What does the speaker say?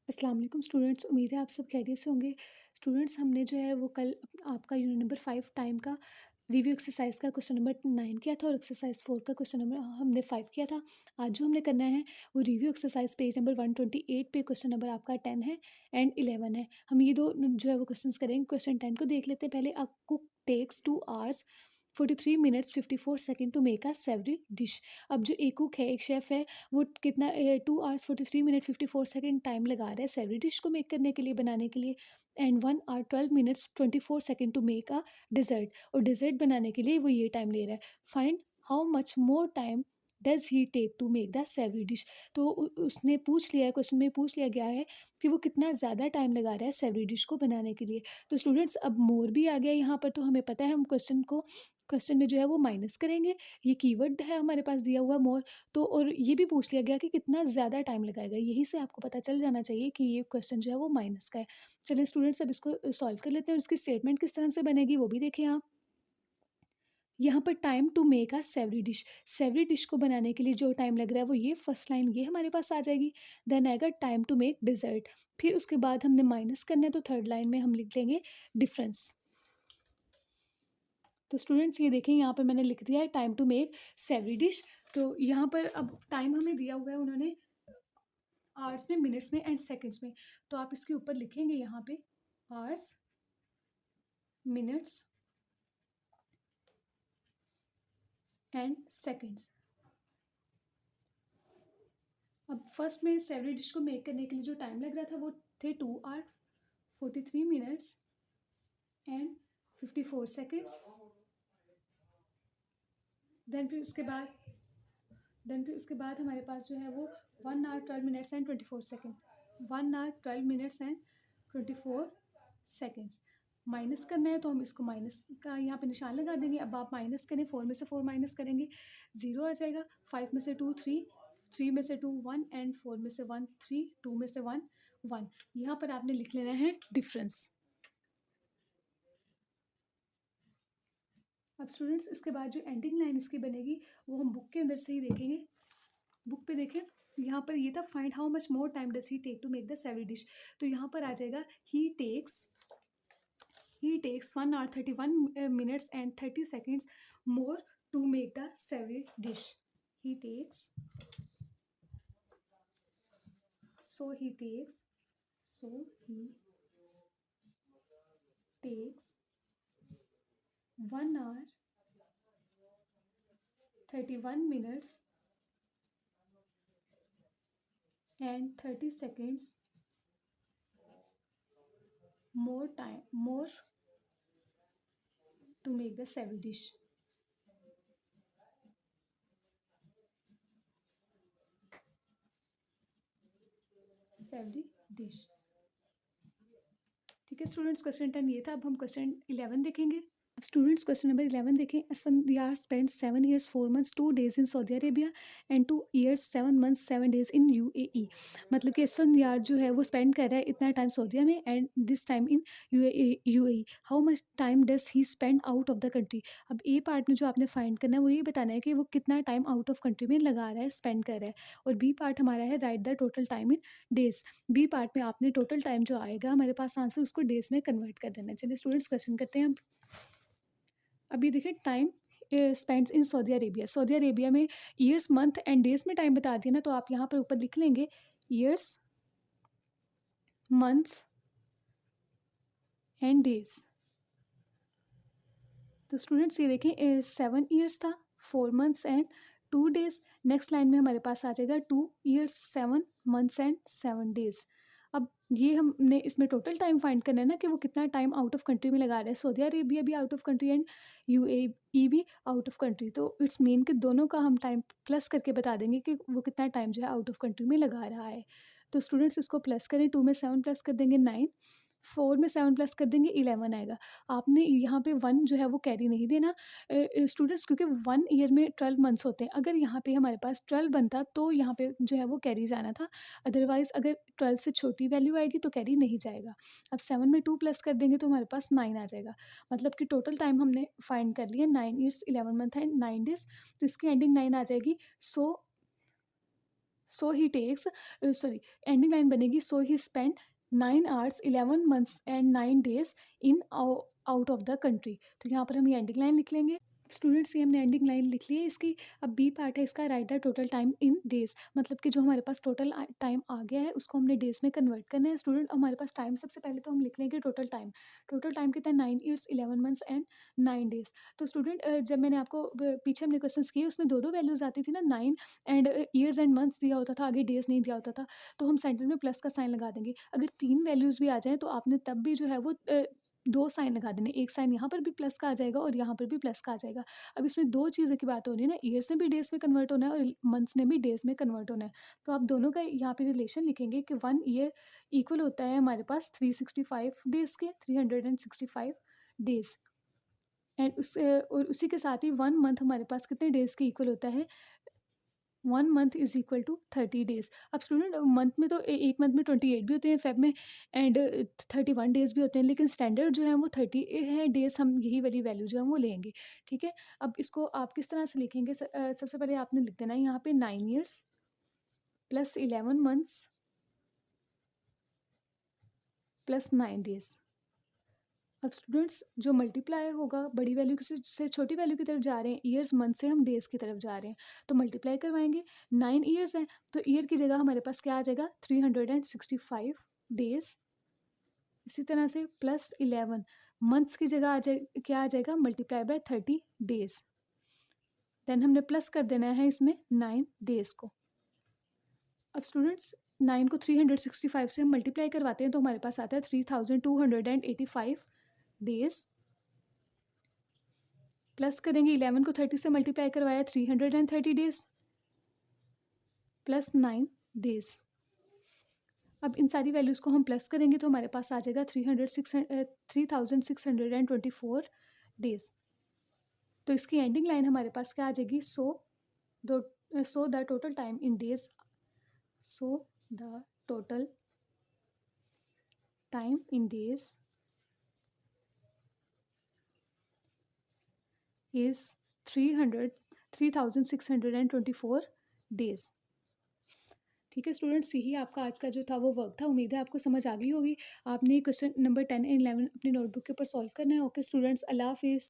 अस्सलाम वालेकुम स्टूडेंट्स, उम्मीद है आप सब खैरियत से होंगे। स्टूडेंट्स, हमने जो है वो कल आपका यूनिट नंबर 5 टाइम का रिव्यू एक्सरसाइज का क्वेश्चन नंबर 9 किया था और एक्सरसाइज 4 का क्वेश्चन नंबर हमने 5 किया था। आज जो हमने करना है वो रिव्यू एक्सरसाइज पेज नंबर 128 पे क्वेश्चन नंबर आपका 10 है एंड 11 है। हम ये दो जो है वो क्वेश्चंस करेंगे। क्वेश्चन 10 को देख लेते हैं पहले। A cook takes 2 hours 43 minutes 54 second to make a savoury dish. अब जो एक कुक है, एक शेफ़ है, वो कितना 2 आवर्स 43 मिनट 54 सेकंड टाइम लगा रहा है सेवरी डिश को मेक करने के लिए, बनाने के लिए। And 1 hour 12 minutes 24 second to make a dessert, और डिज़र्ट बनाने के लिए वो ये टाइम ले रहा है। Find how much more time does he take to make the savoury dish. तो उसने पूछ लिया है, क्वेश्चन में पूछ लिया गया है कि वो कितना ज़्यादा टाइम लगा रहा है सेवरी डिश को बनाने के लिए। तो स्टूडेंट्स, अब मोर भी आ गया यहाँ पर, तो हमें पता है हम क्वेश्चन में जो है वो माइनस करेंगे। ये कीवर्ड है हमारे पास दिया हुआ मोर। तो और ये भी पूछ लिया गया कि कितना ज़्यादा टाइम लगाएगा। यहीं से आपको पता चल जाना चाहिए कि ये क्वेश्चन जो है वो माइनस का है। चलिए स्टूडेंट्स, अब इसको सॉल्व कर लेते हैं और इसकी स्टेटमेंट किस तरह से बनेगी वो भी देखें आप। यहाँ पर time to make a savoury dish, savoury dish को बनाने के लिए जो टाइम लग रहा है वो ये फर्स्ट लाइन ये हमारे पास आ जाएगी। देन आएगा टाइम टू मेक डिज़र्ट। फिर उसके बाद हमने माइनस करना है, तो थर्ड लाइन में हम लिख लेंगे डिफरेंस। तो स्टूडेंट्स, ये देखें यहाँ पर मैंने लिख दिया है time to make savoury dish. तो यहाँ पर अब टाइम हमें दिया हुआ है उन्होंने आवर्स में, मिनट्स में एंड सेकंड्स में। तो आप इसके ऊपर लिखेंगे यहाँ पे आवर्स, मिनट्स एंड सेकंड्स। अब फर्स्ट में सेवरी डिश को मेक करने के लिए जो टाइम लग रहा था वो थे 2 hour 43 minutes and 54 seconds. Then फिर उसके बाद हमारे पास जो है वो 1 hour 12 minutes and 24 second, 1 hour 12 minutes and 24 seconds. Minus करना है तो हम इसको माइनस का यहाँ पे निशान लगा देंगे। अब आप माइनस करें, 4 में से 4 माइनस करेंगे, 0 आ जाएगा। 5 में से 2 3, 3 में से 2 1 एंड 4 में से 1 3, 2 में से 1 1। यहाँ पर आपने लिख लेना है डिफरेंस। अब स्टूडेंट्स, इसके बाद जो एंडिंग लाइन इसकी बनेगी वो हम बुक के अंदर से ही देखेंगे। बुक पे देखें, यहाँ पर ये था find how much more time does he take to make the savoury dish. तो यहाँ पर आ जाएगा he takes 1 hour 31 minutes and 30 seconds more to make the savoury dish. He takes so he takes so he takes 1 hour 31 minutes and 30 seconds more to make the savory dish. Savory dish। ठीक है students, question 10 ये था। अब हम question 11 देखेंगे। अब students, question number 11 देखें। Asfandyar spent 7 years 4 months 2 days in Saudi Arabia and 2 years 7 months 7 days in UAE। मतलब कि असफंदियार जो है वो स्पेंड कर रहा है इतना टाइम सऊदीया में and this time in UAE. How much time does he spend out of the country. अब ए पार्ट में जो आपने फाइंड करना है वो ये बताना है कि वो कितना टाइम आउट ऑफ कंट्री में लगा रहा है, स्पेंड कर रहा है। और बी पार्ट हमारा है write the total time in days. B part में आपने टोटल टाइम जो आएगा हमारे पास आंसर, उसको डेज में कन्वर्ट कर देना। चलिए स्टूडेंट्स, क्वेश्चन करते हैं। अब ये देखिए time spends in Saudi Arabia. Saudi Arabia में ईयर्स, मंथ एंड डेज में टाइम बता दिया ना, तो आप यहाँ पर ऊपर लिख लेंगे ईयर्स, मंथ्स एंड डेज। तो स्टूडेंट्स, ये देखें 7 ईयर्स था, 4 months and 2 days. Next line में हमारे पास आ जाएगा 2 ईयर्स 7 मंथ्स एंड 7 डेज। अब ये हमने इसमें टोटल टाइम फाइंड करना है ना कि वो कितना टाइम आउट ऑफ कंट्री में लगा रहा है। सऊदी अरेबिया भी out of country and UAE भी आउट ऑफ कंट्री। तो इट्स मीन कि दोनों का हम टाइम प्लस करके बता देंगे कि वो कितना टाइम जो है आउट ऑफ कंट्री में लगा रहा है। तो स्टूडेंट्स, इसको प्लस करें। 2 में 7 प्लस कर देंगे 9, 4 में 7 प्लस कर देंगे 11 आएगा। आपने यहाँ पे 1 जो है वो कैरी नहीं देना स्टूडेंट्स, क्योंकि 1 ईयर में 12 मंथ्स होते हैं। अगर यहाँ पे हमारे पास 12 बनता तो यहाँ पे जो है वो कैरी जाना था, अदरवाइज़ अगर 12 से छोटी वैल्यू आएगी तो कैरी नहीं जाएगा। अब 7 में 2 प्लस कर देंगे तो हमारे पास 9 आ जाएगा। मतलब कि टोटल टाइम हमने फाइंड कर लिया 9 ईयर्स 11 मंथ एंड 9 डेज़। तो इसकी एंडिंग 9 आ जाएगी। So so he takes sorry ending line बनेगी so he spend 9 hours 11 months and 9 days in out of the country. तो यहाँ पर हम ये एंडिंग लाइन लिख लेंगे। स्टूडेंट्स ये हमने एंडिंग लाइन लिख ली है इसकी। अब बी पार्ट है इसका, right the total time in days, मतलब कि जो हमारे पास टोटल टाइम आ गया है उसको हमने डेज में कन्वर्ट करना है। स्टूडेंट हमारे पास टाइम सबसे पहले तो हम लिख लेंगे टोटल टाइम। टोटल टाइम कितना है, 9 ईयर्स 11 मंथ्स एंड 9 डेज। तो स्टूडेंट जब मैंने आपको पीछे हमने क्वेश्चन किए उसमें दो दो वैल्यूज आती थी ना, 9 एंड ईयर्स एंड मंथ्स दिया होता था, आगे डेज नहीं दिया होता था। तो हम सेंटर में प्लस का साइन लगा देंगे। अगर तीन वैल्यूज भी आ जाए तो आपने तब भी जो है वो दो साइन लगा देने, एक साइन यहाँ पर भी प्लस का आ जाएगा और यहाँ पर भी प्लस का आ जाएगा। अब इसमें दो चीज़ों की बात हो रही है ना, ईयर्स ने भी डेज में कन्वर्ट होना है और मंथ्स ने भी डेज में कन्वर्ट होना है। तो आप दोनों का यहाँ पे रिलेशन लिखेंगे कि 1 ईयर इक्वल होता है हमारे पास 365 डेज के, 365 डेज। एंड और उसी के साथ ही 1 मंथ हमारे पास कितने डेज के इक्वल होता है, 1 month is equal to 30 days. अब स्टूडेंट मंथ में तो एक मंथ में 28 भी होते हैं फेब में, एंड 31 डेज भी होते हैं, लेकिन स्टैंडर्ड जो है वो 30 है डेज। हम यही वाली वैल्यू जो है वो लेंगे। ठीक है, अब इसको आप किस तरह से लिखेंगे, सबसे पहले आपने लिख देना है यहाँ पे 9 years plus 11 months plus 9 days. अब स्टूडेंट्स जो मल्टीप्लाई होगा बड़ी वैल्यू से छोटी वैल्यू की तरफ जा रहे हैं, ईयर्स मंथ से हम डेज की तरफ जा रहे हैं, तो मल्टीप्लाई करवाएंगे। 9 ईयर्स हैं तो ईयर की जगह हमारे पास क्या आ जाएगा, 365 डेज। इसी तरह से प्लस 11 मंथ्स की जगह आ जाए, क्या आ जाएगा, मल्टीप्लाई बाय 30 डेज। देन हमने प्लस कर देना है इसमें 9 डेज को। अब स्टूडेंट्स 9 को 365 से हम मल्टीप्लाई करवाते हैं तो हमारे पास आता है 3285 डेज। प्लस करेंगे 11 को 30 से मल्टीप्लाई करवाया 330 डेज प्लस 9 डेज। अब इन सारी वैल्यूज़ को हम प्लस करेंगे तो हमारे पास आ जाएगा 3624 डेज। तो इसकी एंडिंग लाइन हमारे पास क्या आ जाएगी, so the total time in days, so the total time in days is 3624 days. ठीक है स्टूडेंट्स, यही आपका आज का जो था वो वर्क था। उम्मीद है आपको समझ आ गई होगी। आपने क्वेश्चन नंबर 10 एंड 11 अपनी नोटबुक के ऊपर सॉल्व करना है। ओके स्टूडेंट्स, अल्लाह हाफिज़।